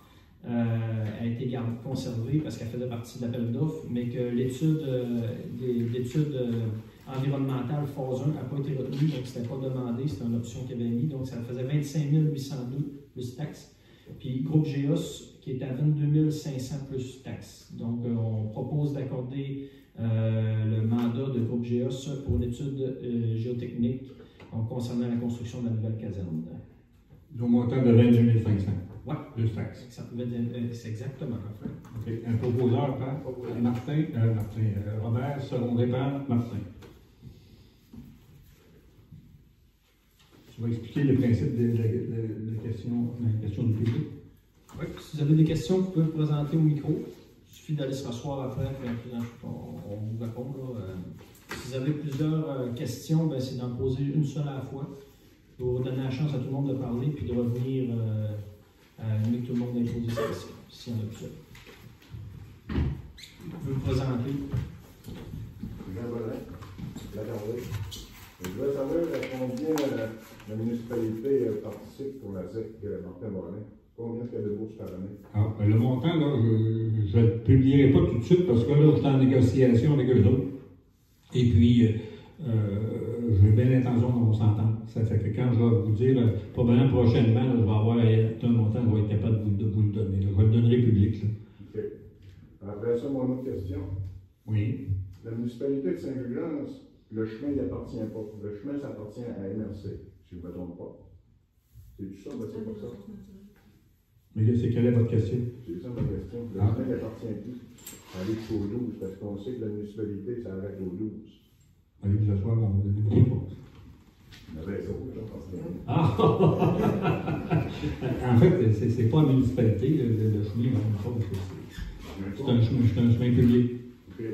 a été conservée parce qu'elle faisait partie de l'appel d'offres, mais que l'étude environnementale phase 1 n'a pas été retenue, donc ce n'était pas demandé, c'était une option qu'il avait mis, donc ça faisait 25 802 plus taxes. Puis groupe GEOS qui est à 22 500 plus taxes. Donc on propose d'accorder le mandat de groupe GEOS pour l'étude géotechnique donc, concernant la construction de la nouvelle caserne. Au montant de 22 500. Oui. Plus taxes. C'est exactement. OK. Un proposeur par Robert, secondé par Martin. Tu vas expliquer le principe de la question du public. Oui. Si vous avez des questions, vous pouvez vous présenter au micro. Il suffit d'aller se rasseoir après, puis on vous répond. Là. Si vous avez plusieurs questions, ben, c'est d'en poser une seule à la fois pour donner la chance à tout le monde de parler puis de revenir mieux que tout le monde ait posé ses questions, s'il y en a plusieurs. Vous pouvez vous présenter. Jean Bolin, la Carrée. Je voudrais savoir combien la municipalité participe pour la ZEC Martin-Bolin. Combien il y a de bourses par année? Alors, le montant, là, je ne le publierai pas tout de suite parce que là, je suis en négociation avec eux autres. Et puis, j'ai bien l'intention qu'on s'entende. Ça fait que quand je vais vous dire, probablement prochainement, là, je vais avoir un montant, je vais être capable de vous le donner. Là. Je le donnerai public. Là. OK. Après ça, mon autre question. Oui. La municipalité de Saint-Fulgence, le chemin n'y appartient pas. Le chemin, ça appartient à MRC, si je ne me trompe pas. C'est tout ça, mais c'est pas ça. Mais quelle est votre question? C'est ça ma question. Le chemin n'appartient plus à jusqu'au 12, parce qu'on sait que la municipalité s'arrête au 12. Allez vous asseoir, on vous donne une réponse. Ah! En fait, c'est pas la municipalité, le chemin, c'est un chemin public. OK.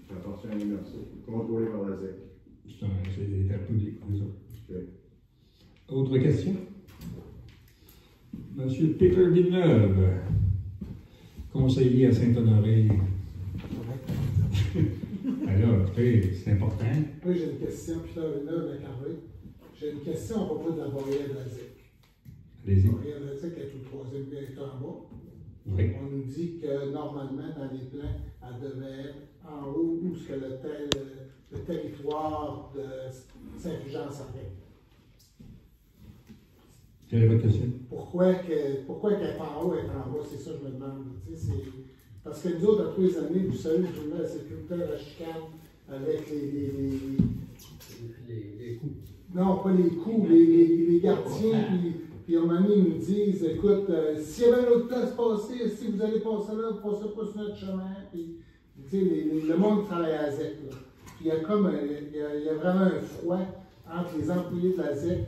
Ça appartient à l'MRC, contrôlé par la ZEC. C'est des terres publiques, c'est ça. OK. Autre question? Monsieur Peter Villeneuve, conseiller à Saint-Honoré. Ben là, écoutez, c'est important. Moi, j'ai une question, Peter Villeneuve, la Carré. J'ai une question à propos de la barrière de la ZIC. Allez-y. La barrière de la ZIC est au troisième hectare en bas. Oui. On nous dit que normalement, dans les plans, elle devait être en haut où ce que le territoire de Saint-Fulgence arrive. Quelle est votre question? Pourquoi qu'elle est en haut et en bas, c'est ça que je me demande. Tu sais, parce que nous autres, après les années, vous savez, je mets la sécurité à la chicane avec Les coûts. non, pas les coups, les gardiens, puis à un moment donné, ils nous disent, écoute, s'il y avait une autre place passée, si vous allez passer là, vous passez pas sur notre chemin, puis, tu sais, le monde travaille à la ZEC, là. Puis il y a comme, il y a vraiment un froid entre les employés de la ZEC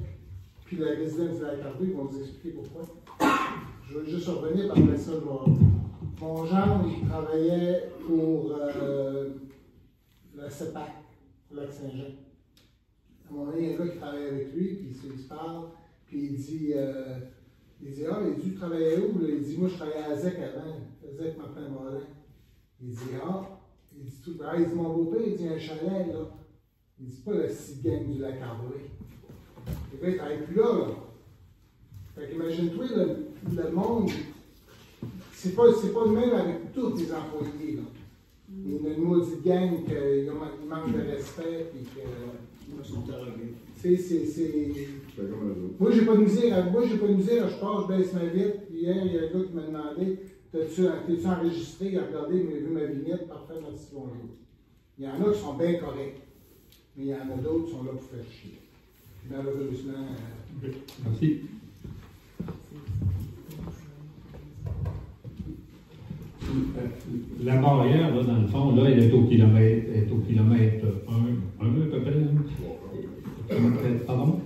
puis la résidence de la Carré, ils vont nous expliquer pourquoi. Je veux juste revenir par après ça, mon gendre, il travaillait pour le CEPAC, Lac-Saint-Jean. À un moment donné, il y a un gars qui travaille avec lui, puis il se parle, puis il dit ah, tu travaillais où? Il dit, moi, je travaillais à ZEC avant, ZEC Martin-Morin. Il dit, il dit, mon beau-père, il dit, un chalet, là. Il dit, pas le site gang du Lac-Carré. Le gars, il travaille plus là. Fait qu'imagine-toi, le monde, c'est pas le même avec tous les employés, là. Il y a une maudite gang qu'il manque de respect, puis que. Moi, j'ai pas de misère, je pars, je baisse ma vitre. Hier, il y a un gars qui m'a demandé, t'es-tu enregistré? Il a regardé, il a vu ma vignette, parfait, merci, bonjour. Il y en a qui sont bien corrects, mais il y en a d'autres qui sont là pour faire chier. Malheureusement. Merci. La barrière, là, dans le fond, là, elle est au kilomètre 1 à peu près. Pardon?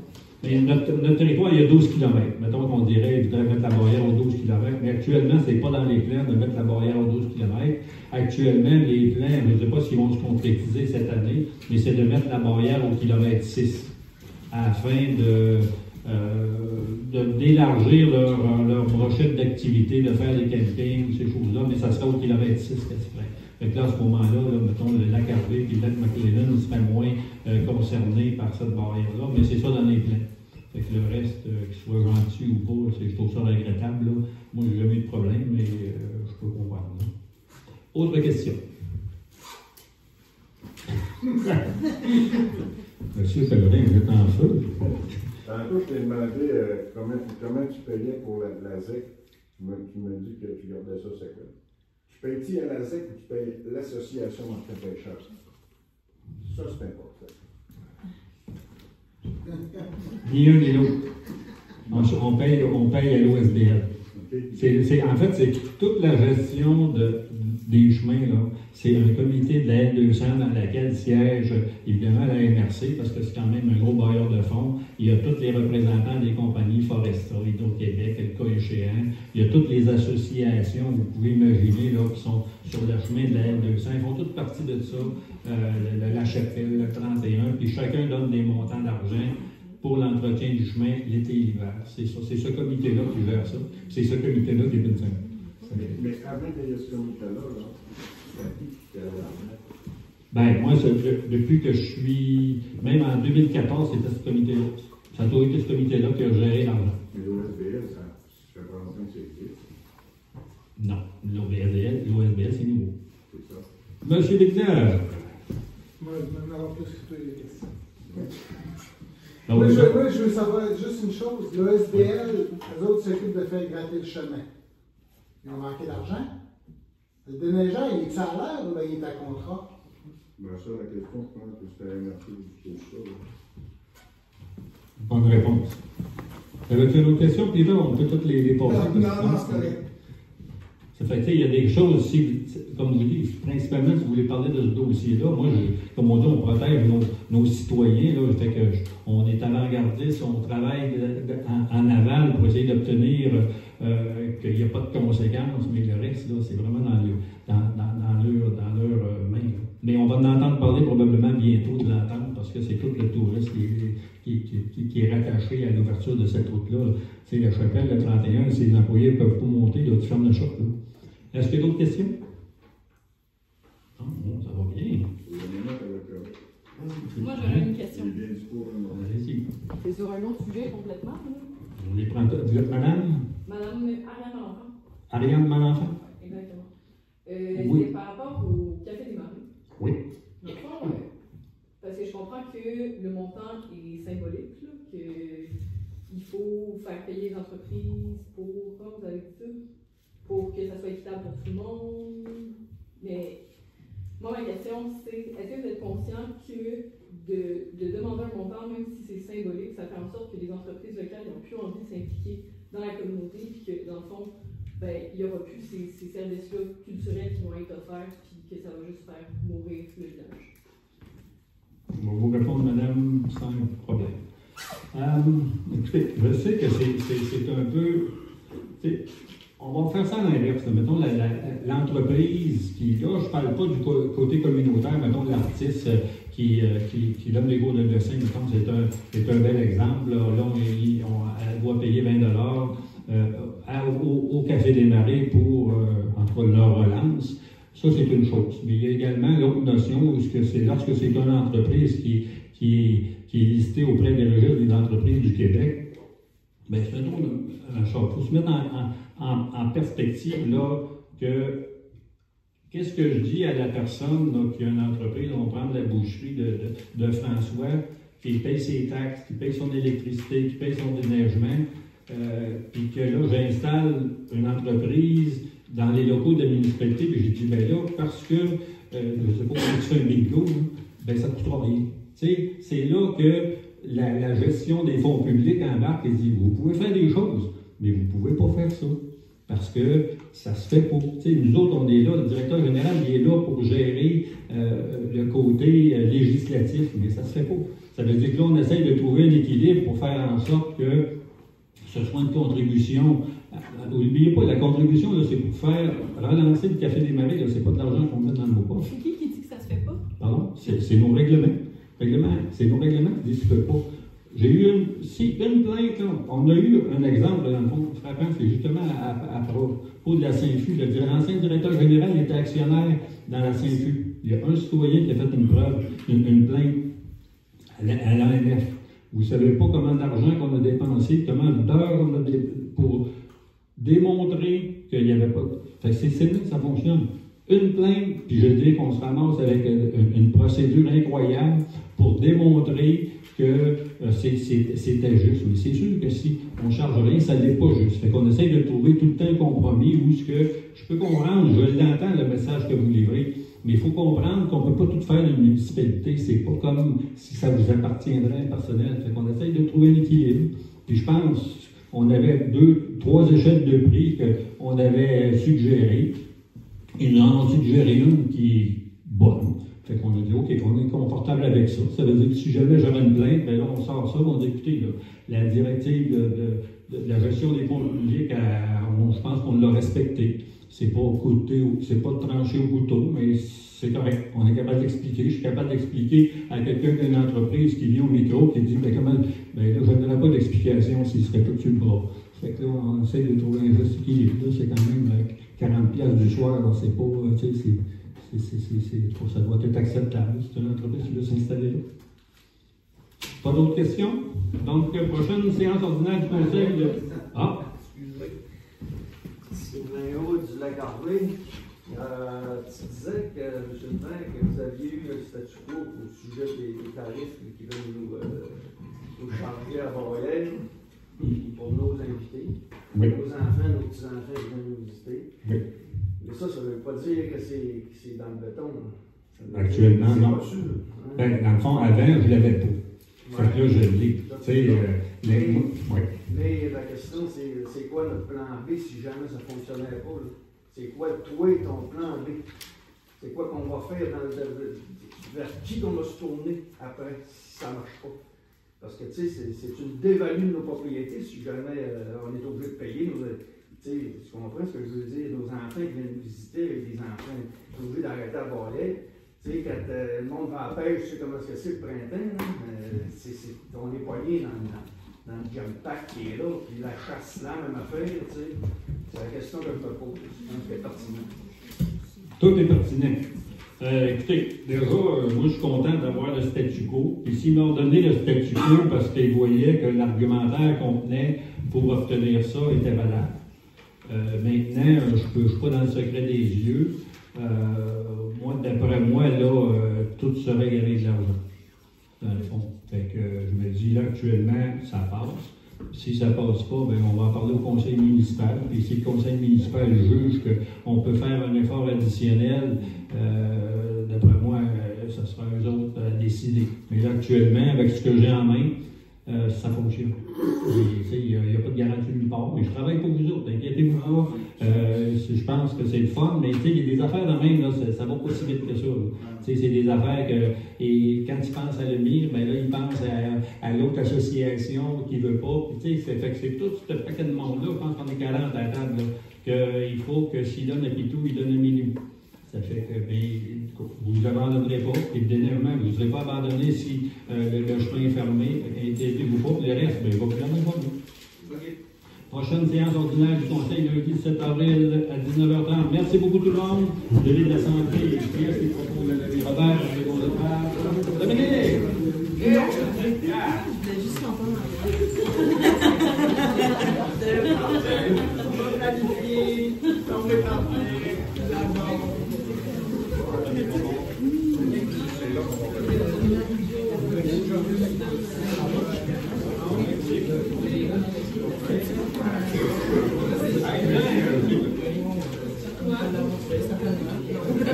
Mais notre territoire, il y a 12 km. Mettons qu'on dirait qu'il faudrait mettre la barrière aux 12 km. Mais actuellement, ce n'est pas dans les plans de mettre la barrière aux 12 km. Actuellement, les plans, je ne sais pas s'ils vont se concrétiser cette année, mais c'est de mettre la barrière au kilomètre 6 afin d'élargir leur brochette d'activité, de faire des campings, ces choses-là, mais ça sera au kilomètre 6 qu'elle se ferait. Fait que là, à ce moment-là, mettons, le lac Harvey et le lac McLennan seraient moins concernés par cette barrière-là, mais c'est ça dans les plans. Fait que le reste, qu'il soit gentil ou pas, je trouve ça regrettable. Là. Moi, j'ai jamais eu de problème, mais je peux comprendre. Là. Autre question. Monsieur Pellerin, vous êtes en feu. Tantôt, je t'ai demandé comment tu payais pour la ZEC. Tu m'as dit que tu gardais ça secret. Tu payes-tu à la ZEC ou tu payes l'association Martin Pêcheur? Ça, c'est important. Ni un ni l'autre. On paye à l'OSBL. Okay. En fait, c'est toute la gestion des chemins, là. C'est un comité de la L200 dans lequel siège évidemment la MRC, parce que c'est quand même un gros bailleur de fonds. Il y a tous les représentants des compagnies Foresta, Hydro-Québec, le cas échéant. Il y a toutes les associations, vous pouvez imaginer, là, qui sont sur le chemin de la L200. Ils font toutes partie de ça, la chapelle, le 31, puis chacun donne des montants d'argent pour l'entretien du chemin l'été et l'hiver. C'est ça, c'est ce comité-là qui gère ça. C'est ce comité-là qui est une scène. Mais avant qu'il y ait ce comité-là, c'est qui fait l'argent? Ben, moi, depuis que je suis, même en 2014, c'était ce comité-là. Ça a toujours été ce comité-là qui a géré l'argent. Mais l'OSBL, ça fait pas longtemps que c'est existe. Non, l'OSBL, c'est nouveau. C'est ça. Monsieur Leclerc. Moi, je vais avoir plus que toutes les questions. Donc, je veux savoir juste une chose. L'OSBL, les autres s'occupent de faire gratter le chemin. Ils ont manqué d'argent. Le déneigeur, il est salaire ou bien il est à contrat? Ben ça, la question, je pense que c'était la MRC qui trouve ça. Bonne réponse. Avez-vous une autre question? Puis là, on peut toutes les passer. Non, c'est correct. Ça fait que, il y a des choses aussi, comme vous dites, principalement, si vous voulez parler de ce dossier-là, moi, comme on dit, on protège nos citoyens, là, fait que on est avant-gardiste, on travaille en aval pour essayer d'obtenir qu'il n'y a pas de conséquences, mais le reste, là, c'est vraiment dans leur main. Là. Mais on va en entendre parler probablement bientôt de l'entente, parce que c'est tout le tourisme qui est rattaché à l'ouverture de cette route-là. C'est la chapelle, le 31, ses employés ne peuvent pas monter, là, tu fermes le shop. Est-ce qu'il y a d'autres questions? Oh, ça va bien. Moi, j'aurais une question. Allez-y. C'est sur un autre sujet complètement. Là. On les prend. Vous êtes madame? Madame Ariane Malenfant. Ariane Malenfant? Exactement. Oui. C'est par rapport au Café des Marais. Oui. Dans le fond, parce que je comprends que le montant est symbolique, là, qu'il faut faire payer les entreprises pour, comment vous avez dit ça, pour que ça soit équitable pour tout le monde. Mais moi, ma question, c'est, est-ce que vous êtes conscient que de demander un montant, même si c'est symbolique, ça fait en sorte que les entreprises locales n'ont plus envie de s'impliquer dans la communauté, puis que, dans le fond, ben, il n'y aura plus ces services-là culturels qui vont être offerts, puis que ça va juste faire mourir le village? Je vais vous répondre, madame, sans problème. Écoutez, je sais que c'est un peu... On va faire ça à l'inverse. Mettons, l'entreprise qui... Là, je ne parle pas du côté communautaire, mettons, l'artiste qui donne des cours de dessin, mettons, c'est un bel exemple. Là, elle doit payer 20 $ au Café des Marais pour, entre leur relance. Ça, c'est une chose. Mais il y a également l'autre notion, c'est lorsque c'est une entreprise qui est listée auprès des registres des entreprises du Québec, bien, il faut se mettre en perspective là, que qu'est-ce que je dis à la personne là, qui a une entreprise, on prend la boucherie de François, qui paye ses taxes, qui paye son électricité, qui paye son déneigement, puis que là, j'installe une entreprise dans les locaux de la municipalité, puis j'ai dit, bien là, parce que, je ne sais pas comment tu fais un bingo, bien ça ne coûtera rien. Tu sais, c'est là que la gestion des fonds publics embarque et dit, vous pouvez faire des choses, mais vous ne pouvez pas faire ça, parce que ça se fait pas. Tu sais, nous autres, on est là, le directeur général, il est là pour gérer le côté législatif, mais ça ne se fait pas. Ça veut dire que là, on essaye de trouver un équilibre pour faire en sorte que ce soit une contribution. N'oubliez pas, la contribution, c'est pour faire relancer le Café des Marais, ce n'est pas de l'argent qu'on met dans nos poches. C'est qui dit que ça ne se fait pas? Pardon? C'est nos règlements. C'est nos règlements qui disent que ça ne se fait pas. J'ai eu une plainte, là. On a eu un exemple, dans le fond, frappant, c'est justement à propos de la Saint-Fu. L'ancien directeur général était actionnaire dans la Saint-Fu. Il y a un citoyen qui a fait une plainte à l'ANF. Vous ne savez pas comment d'argent qu'on a dépensé, comment d'heures on a pour démontrer qu'il n'y avait pas. Fait que c'est là que ça fonctionne. Une plainte, puis je dis qu'on se ramasse avec une procédure incroyable pour démontrer que c'était juste. Mais c'est sûr que si on ne charge rien, ça n'est pas juste. Fait qu'on essaye de trouver tout le temps un compromis où ce que je peux comprendre, je l'entends le message que vous livrez, mais il faut comprendre qu'on ne peut pas tout faire dans une municipalité. C'est pas comme si ça vous appartiendrait personnel. Fait qu'on essaye de trouver un équilibre. Puis je pense on avait 3 échelles de prix qu'on avait suggérées. Ils nous en ont suggéré une qui est bonne. Fait qu'on a dit, OK, on est confortable avec ça. Ça veut dire que si jamais j'avais une plainte, bien là, on sort ça, on dit, écoutez, là, la directive de la gestion des fonds publics, je pense qu'on l'a respectée. C'est pas tranché au couteau, mais c'est correct. On est capable d'expliquer. Je suis capable d'expliquer à quelqu'un d'une entreprise qui vient au micro, qui dit, mais comment, ben là, je ne donnerais pas d'explication s'il serait tout sur le bras. Fait que là, on essaie de trouver un juste équilibre. Là, c'est quand même 40$ du soir, c'est pas, tu sais, ça doit être acceptable. C'est une entreprise qui veut s'installer là. Pas d'autres questions? Donc, prochaine séance ordinaire du conseil de... Ah! Sylvain Haut du Lac-Harvey, tu disais que, M. le maire, que vous aviez eu un statu quo au sujet des tarifs qui veulent nous charger à Montréal pour nos invités, Oui. nos enfants, nos petits-enfants qui viennent nous visiter. Oui. Mais ça ne veut pas dire que c'est dans le béton. Actuellement, non. Pas sûr, hein? Ben, dans le fond, avant, je ne l'avais pas. Fait que là, je l'ai. Tu sais, oui. Mais la question, c'est quoi notre plan B si jamais ça ne fonctionnait pas? C'est quoi, toi, ton plan B? C'est quoi qu'on va faire vers qui qu'on va se tourner après si ça ne marche pas? Parce que, tu sais, c'est une dévalue de nos propriétés si jamais on est obligé de payer. Tu comprends ce que je veux dire? Nos enfants qui viennent nous visiter avec des enfants, ils sont obligés d'arrêter à Borlet. Tu sais, quand le monde va à la pêche, tu sais comment c'est le printemps, on est poigné dans le jump pack qui est là, puis la chasse là, même affaire, tu sais. C'est la question que je me pose. Je pense qu'elle est pertinente. Tout est pertinent. Écoutez, déjà, moi je suis content d'avoir le statu quo. Et s'ils m'ont donné le statu quo parce qu'ils voyaient que l'argumentaire qu'on tenait pour obtenir ça était valable. Maintenant, je ne suis pas dans le secret des yeux. Moi, d'après moi, là, tout serait gagné de l'argent, dans le fond. Fait que je me dis, là, actuellement, ça passe. Si ça ne passe pas, bien, on va en parler au conseil municipal. Puis si le conseil municipal juge qu'on peut faire un effort additionnel, d'après moi, ça sera eux autres à décider. Mais là, actuellement, avec ce que j'ai en main, ça fonctionne. Il n'y a pas de garantie nulle part. Mais je travaille pour vous autres, inquiétez-vous pas. Je pense que c'est le fun, mais il y a des affaires de même, là, ça va pas si vite que ça. C'est des affaires que. Et quand ils pensent à l'EMIR, ben là, ils pensent à l'autre association qui ne veut pas. Puis, fait que c'est tout ce paquet de monde-là, je pense qu'on est 40 à la table, qu'il faut que s'il donne un pitou, il donne un minou. Ça fait que vous ne vous abandonnerez pas. Évidemment, vous ne serez pas abandonné si le chemin est fermé. Inquiétez-vous pas. Le reste, il va plus jamais pas nous. Okay. Prochaine séance ordinaire du Conseil lundi 7 avril à 19h30. Merci beaucoup tout le monde. Denis de la santé, qui est-ce qui propose la levée? Robert, je vais vous faire. Dominique! Je voulais juste l'entendre. On va planifier, on va partir.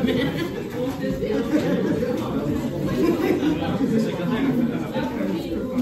Hey,